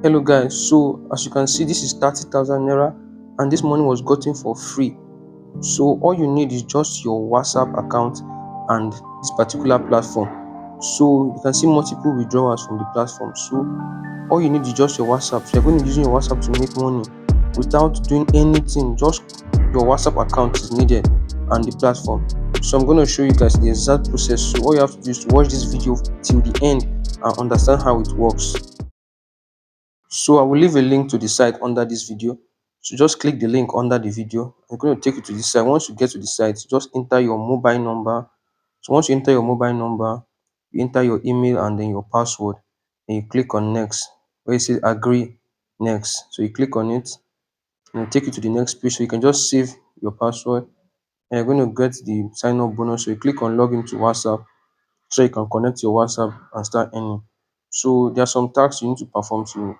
Hello guys, so as you can see, this is 30,000 naira and this money was gotten for free. So all you need is just your WhatsApp account and this particular platform. So you can see multiple withdrawals from the platform. So all you need is just your WhatsApp. So you're going to be using your WhatsApp to make money without doing anything. Just your WhatsApp account is needed and the platform. So I'm going to show you guys the exact process. So all you have to do is to watch this video till the end and understand how it works. So I will leave a link to the site under this video. So just click the link under the video. I'm going to take you to this site. Once you get to the site, just enter your mobile number. So once you enter your mobile number, you enter your email and then your password. And you click on next, where it says agree next. So you click on it and it'll take you to the next page. So you can just save your password and you're going to get the sign up bonus. So you click on login to WhatsApp so you can connect your WhatsApp and start earning. So there are some tasks you need to perform to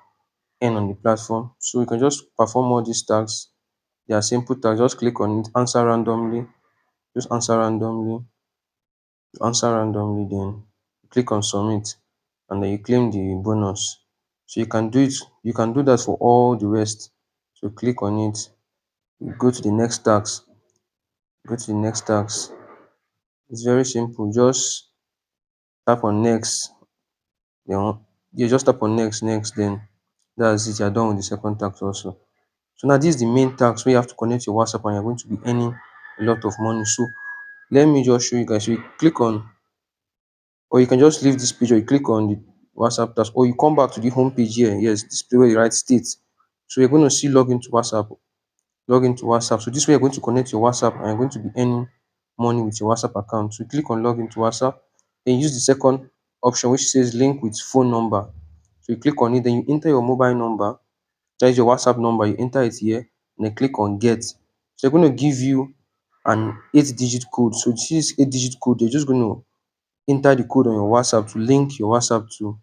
earn on the platform. So you can just perform all these tasks. They are simple tasks. Just click on it, answer randomly, just answer randomly, then click on submit, and then you claim the bonus. So you can do it, you can do that for all the rest. So click on it, you go to the next task, go to the next task. It's very simple. Just tap on next, then you just tap on next, then that's it. You're done with the second task also. So now this is the main task where you have to connect your WhatsApp and you're going to be earning a lot of money. So let me just show you guys. So you click on, or you can just leave this page, or you click on the WhatsApp task, or you come back to the home page here. Yes, this place where you write state. So you're going to see log into WhatsApp, log into WhatsApp. So this way you're going to connect your WhatsApp and you're going to be earning money with your WhatsApp account. So you click on log into WhatsApp, then use the second option which says link with phone number. So you click on it, then you enter your mobile number. That is your WhatsApp number. You enter it here and then click on get. So they're going to give you an 8-digit code. So this is 8-digit code. You're just going to enter the code on your WhatsApp to link your WhatsApp to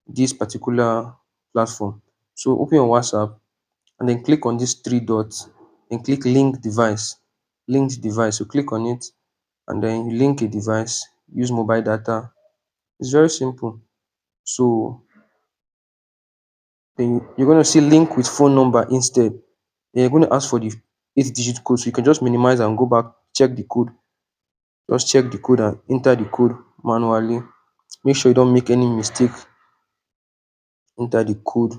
this particular platform. So open your WhatsApp and then click on these three dots and click link device. Linked device. So click on it and then you link a device. Use mobile data. It's very simple. So then you're going to see link with phone number instead. Then you're going to ask for the 8-digit code. So you can just minimize and go back, check the code. Just check the code and enter the code manually. Make sure you don't make any mistake. Enter the code.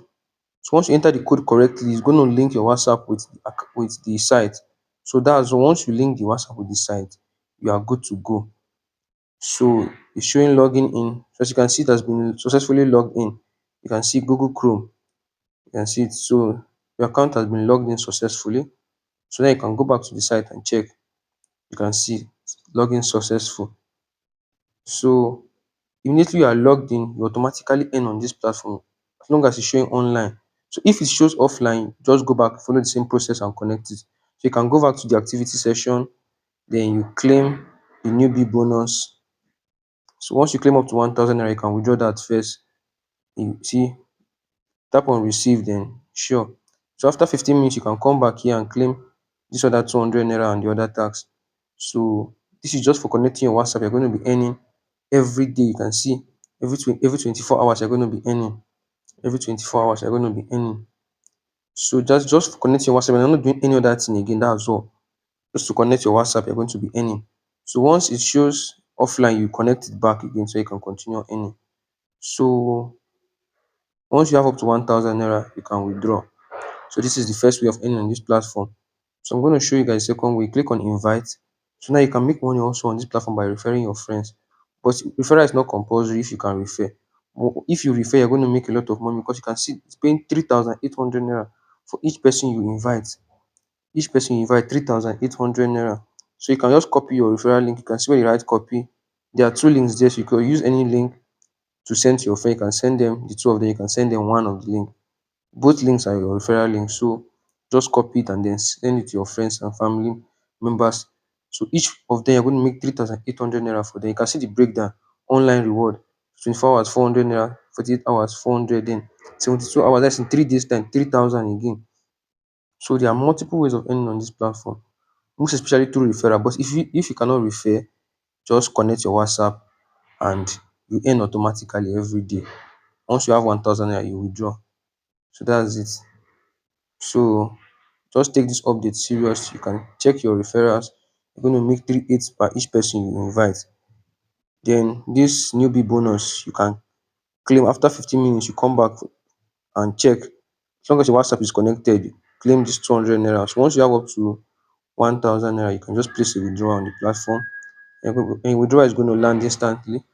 So once you enter the code correctly, it's going to link your WhatsApp with the site. So that's once you link the WhatsApp with the site, you are good to go. So it's showing logging in. So as you can see, it has been successfully logged in. You can see Google Chrome. You can see it. So your account has been logged in successfully. So then you can go back to the site and check. You can see login successful. So immediately you are logged in, you automatically earn on this platform as long as it's showing online. So if it shows offline, just go back, follow the same process and connect it. So you can go back to the activity session, then you claim the newbie bonus. So once you claim up to 1,000 naira, you can withdraw that first. You see, tap on receive, then sure. So after 15 minutes, you can come back here and claim this other 200 naira and the other tax. So this is just for connecting your WhatsApp. You're going to be earning every day. You can see every 24 hours you're going to be earning. Every 24 hours you're going to be earning. So just for connecting your WhatsApp, you're not doing any other thing again. That's all. Just to connect your WhatsApp, you're going to be earning. So once it shows offline, you connect it back again so you can continue earning. So once you have up to 1,000 naira, you can withdraw. So this is the first way of earning on this platform. So I'm going to show you guys the second way. Click on invite. So now you can make money also on this platform by referring your friends. But referral is not compulsory if you can refer. But if you refer, you're going to make a lot of money because you can see it's paying 3,800 naira for each person you invite. Each person you invite 3,800 naira. So you can just copy your referral link. You can see where you write copy. There are two links there. So you can use any link to send to your friend. You can send them the two of them. You can send them one of the link. Both links are your referral links. So just copy it and then send it to your friends and family members. So each of them you're going to make 3,800 naira for them. You can see the breakdown. Online reward 24 hours 400 naira, 48 hours 400, then 72 hours, that's in 3 days time 3,000 again. So there are multiple ways of earning on this platform, most especially through referral. But if you cannot refer, just connect your WhatsApp and you earn automatically every day. Once you have 1,000 naira, you withdraw. So that's it. So just take this update serious. You can check your referrals. You're going to make 3/8 per each person you invite. Then this newbie bonus you can claim after 15 minutes. You come back and check. As long as your WhatsApp is connected, you claim this 200 naira. So once you have up to 1,000 naira, you can just place a withdrawal on the platform, and withdrawal is going to land instantly.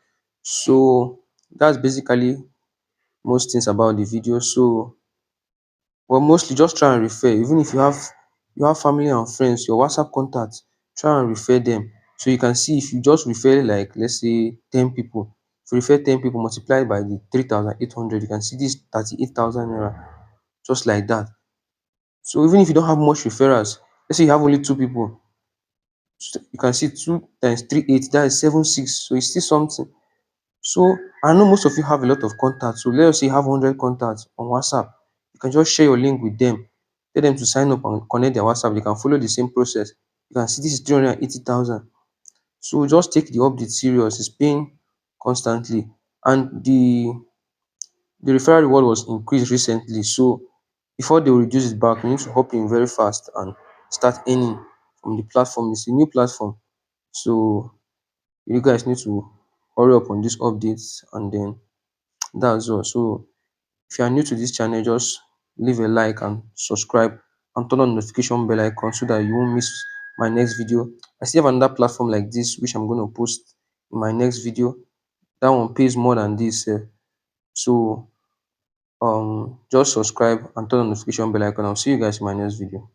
So that's basically most things about the video. So, but mostly just try and refer. Even if you have family and friends, your WhatsApp contacts, try and refer them. So you can see if you just refer like let's say 10 people. If you refer 10 people multiplied by the 3,800, you can see this 38,000 naira just like that. So even if you don't have much referrals, let's say you have only two people, you can see 2 times 3 8, that is 7 6. So it's still something. So I know most of you have a lot of contacts. So let us say you have 100 contacts on WhatsApp. You can just share your link with them. Tell them to sign up and connect their WhatsApp. They can follow the same process. You can see this is 380,000. So just take the update serious. It's paying constantly. And the referral reward was increased recently. So before they will reduce it back, you need to hop in very fast and start earning from the platform. It's a new platform. So you guys need to hurry up on these updates, and then that's all. So if you are new to this channel, just leave a like and subscribe and turn on notification bell icon so that you won't miss my next video. I still have another platform like this which I'm going to post in my next video. That one pays more than this. So just subscribe and turn on notification bell icon. I'll see you guys in my next video.